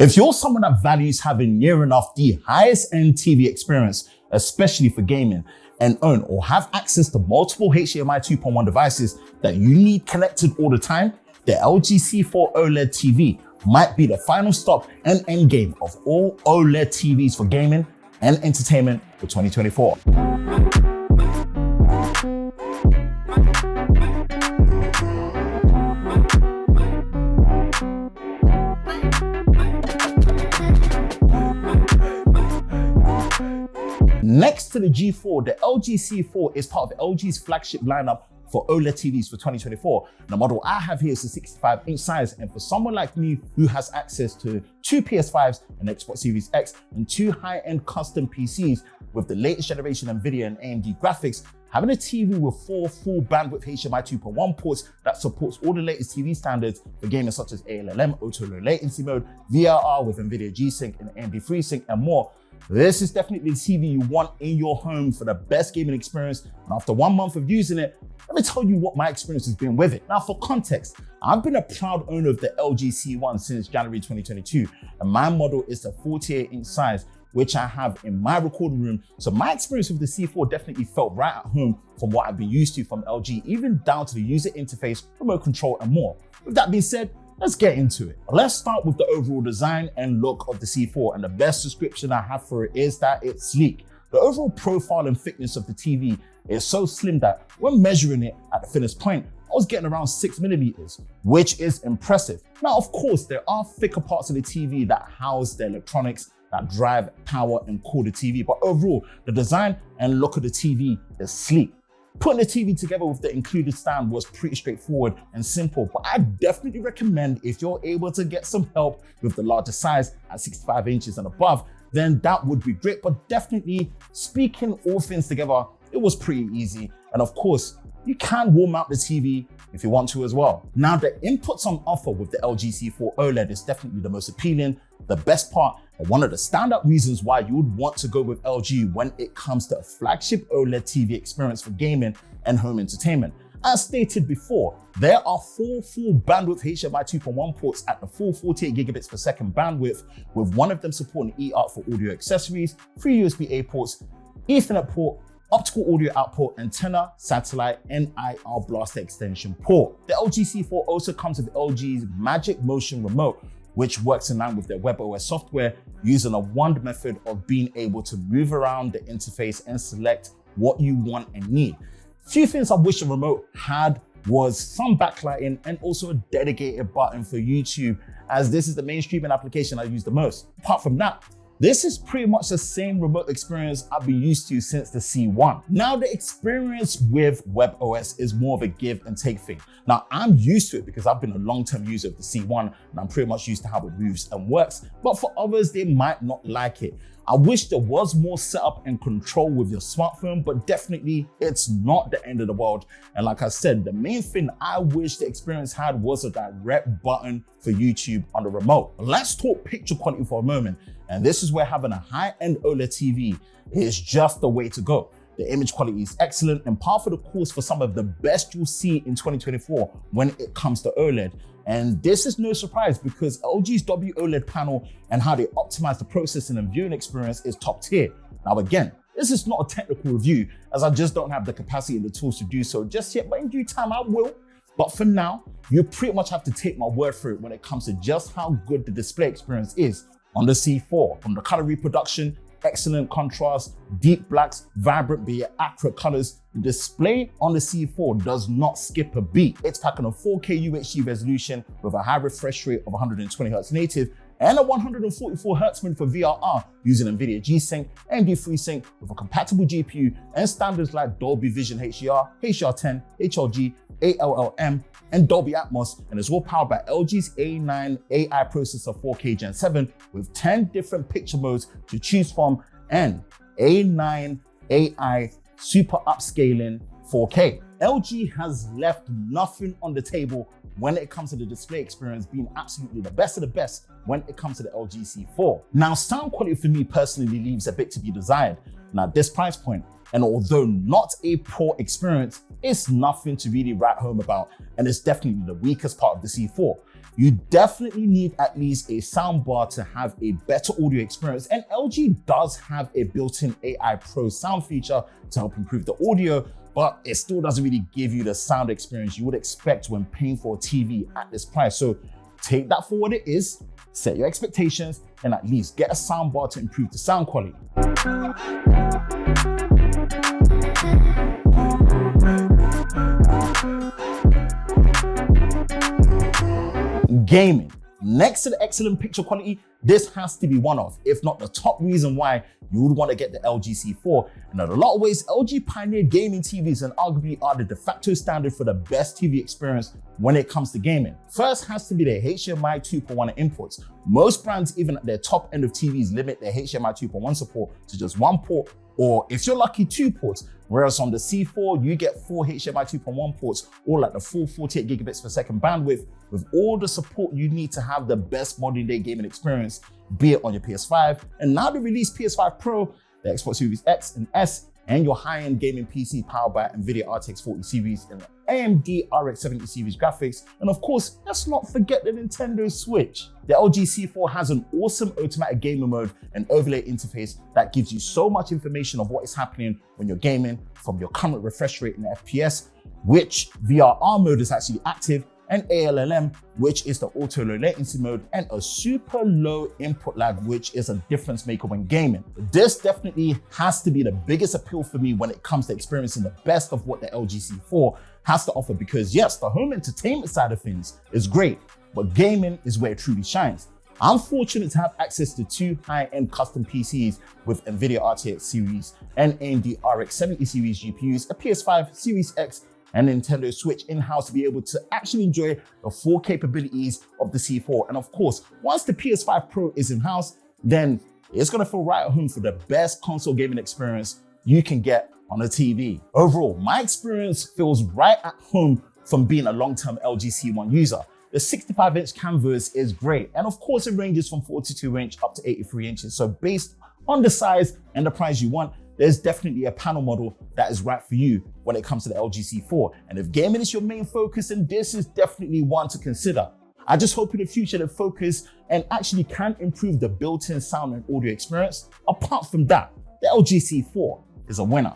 If you're someone that values having near enough the highest end TV experience, especially for gaming, and own or have access to multiple HDMI 2.1 devices that you need connected all the time, the LG C4 OLED TV might be the final stop and end game of all OLED TVs for gaming and entertainment for 2024. Next to the G4, the LG C4 is part of LG's flagship lineup for OLED TVs for 2024. The model I have here is a 65-inch size, and for someone like me who has access to 2 PS5s, an Xbox Series X, and 2 high-end custom PCs with the latest generation NVIDIA and AMD graphics, having a TV with 4 full bandwidth HDMI 2.1 ports that supports all the latest TV standards for gaming such as ALLM, auto low latency mode, VRR with NVIDIA G-Sync and AMD FreeSync, and more. This is definitely the TV you want in your home for the best gaming experience. And after 1 month of using it, let me tell you what my experience has been with it. Now, for context, I've been a proud owner of the LG C1 since January 2022, and my model is the 48-inch size, which I have in my recording room. So my experience with the C4 definitely felt right at home from what I've been used to from LG, even down to the user interface, remote control, and more. With that being said, let's get into it. Let's start with the overall design and look of the C4, and the best description I have for it is that it's sleek. The overall profile and thickness of the TV is so slim that when measuring it at the thinnest point, I was getting around 6mm, which is impressive. Now, of course, there are thicker parts of the TV that house the electronics that drive, power, and cool the TV, but overall, the design and look of the TV is sleek. Putting the TV together with the included stand was pretty straightforward and simple, but I definitely recommend if you're able to get some help with the larger size at 65 inches and above, then that would be great. But definitely, speaking all things together, it was pretty easy. And of course, you can warm out the TV if you want to as well. Now, the inputs on offer with the LG C4 OLED is definitely the most appealing, the best part, and one of the standout reasons why you would want to go with LG when it comes to a flagship OLED TV experience for gaming and home entertainment. As stated before, there are 4 full bandwidth HDMI 2.1 ports at the full 48 gigabits per second bandwidth, with one of them supporting eARC for audio accessories, 3 USB-A ports, Ethernet port, optical audio output, antenna, satellite, and IR blaster extension port. The LG C4 also comes with LG's Magic Motion Remote, which works in line with their WebOS software, using a wand method of being able to move around the interface and select what you want and need. Few things I wish the remote had was some backlighting and also a dedicated button for YouTube, as this is the main streaming application I use the most. Apart from that, this is pretty much the same remote experience I've been used to since the C1. Now, the experience with WebOS is more of a give and take thing. Now, I'm used to it because I've been a long-term user of the C1 and I'm pretty much used to how it moves and works, but for others, they might not like it. I wish there was more setup and control with your smartphone, but definitely it's not the end of the world. And like I said, the main thing I wish the experience had was a direct button for YouTube on the remote. Let's talk picture quality for a moment. And this is where having a high-end OLED TV is just the way to go. The image quality is excellent and par for the course for some of the best you'll see in 2024 when it comes to OLED. And this is no surprise because LG's WOLED panel and how they optimize the processing and viewing experience is top tier. Now again, this is not a technical review as I just don't have the capacity and the tools to do so just yet, but in due time I will. But for now, you pretty much have to take my word for it when it comes to just how good the display experience is on the C4. From the color reproduction, excellent contrast, deep blacks, vibrant but yet accurate colors, the display on the C4 does not skip a beat. It's packing a 4K UHD resolution with a high refresh rate of 120Hz native and a 144Hz mode for VRR using NVIDIA G-Sync, AMD FreeSync with a compatible GPU and standards like Dolby Vision HDR, HDR10, HLG, ALLM, and Dolby Atmos, and is all powered by LG's A9 AI processor 4K Gen 7 with 10 different picture modes to choose from and A9 AI super upscaling 4K. LG has left nothing on the table when it comes to the display experience being absolutely the best of the best when it comes to the LG C4. Now, sound quality for me personally leaves a bit to be desired. Now, at this price point, and although not a poor experience, it's nothing to really write home about, and it's definitely the weakest part of the C4. you definitely need at least a soundbar to have a better audio experience. And LG does have a built-in AI Pro sound feature to help improve the audio, but it still doesn't really give you the sound experience you would expect when paying for a TV at this price. So take that for what it is, set your expectations, and at least get a soundbar to improve the sound quality. Gaming. Next to the excellent picture quality, this has to be one of, if not the top reason why you would want to get the LG C4. And in a lot of ways, LG pioneered gaming TVs and arguably are the de facto standard for the best TV experience when it comes to gaming. First has to be their HDMI 2.1 inputs. Most brands, even at their top end of TVs, limit their HDMI 2.1 support to just one port, or if you're lucky, 2 ports. Whereas on the C4, you get 4 HDMI 2.1 ports, all at the full 48 gigabits per second bandwidth, with all the support you need to have the best modern day gaming experience, be it on your PS5, and now the released PS5 Pro, the Xbox Series X and S, and your high-end gaming PC powered by NVIDIA RTX 40 series and AMD RX 70 series graphics. And of course, let's not forget the Nintendo Switch. The LG C4 has an awesome automatic gamer mode and overlay interface that gives you so much information of what is happening when you're gaming, from your current refresh rate and FPS, which VRR mode is actually active, and ALLM, which is the auto low latency mode, and a super low input lag, which is a difference maker when gaming. This definitely has to be the biggest appeal for me when it comes to experiencing the best of what the LG C4 has to offer, because yes, the home entertainment side of things is great, but gaming is where it truly shines. I'm fortunate to have access to 2 high-end custom PCs with NVIDIA RTX series and AMD RX 70 series GPUs, a PS5, Series X, and Nintendo Switch in-house to be able to actually enjoy the full capabilities of the C4. And of course, once the PS5 Pro is in-house, then it's gonna feel right at home for the best console gaming experience you can get on a TV. Overall, my experience feels right at home from being a long-term LG C1 user. The 65-inch canvas is great, and of course it ranges from 42-inch up to 83 inches. So based on the size and the price you want, there's definitely a panel model that is right for you when it comes to the LG C4. And if gaming is your main focus, then this is definitely one to consider. I just hope in the future they focus and actually can improve the built-in sound and audio experience. Apart from that, the LG C4 is a winner.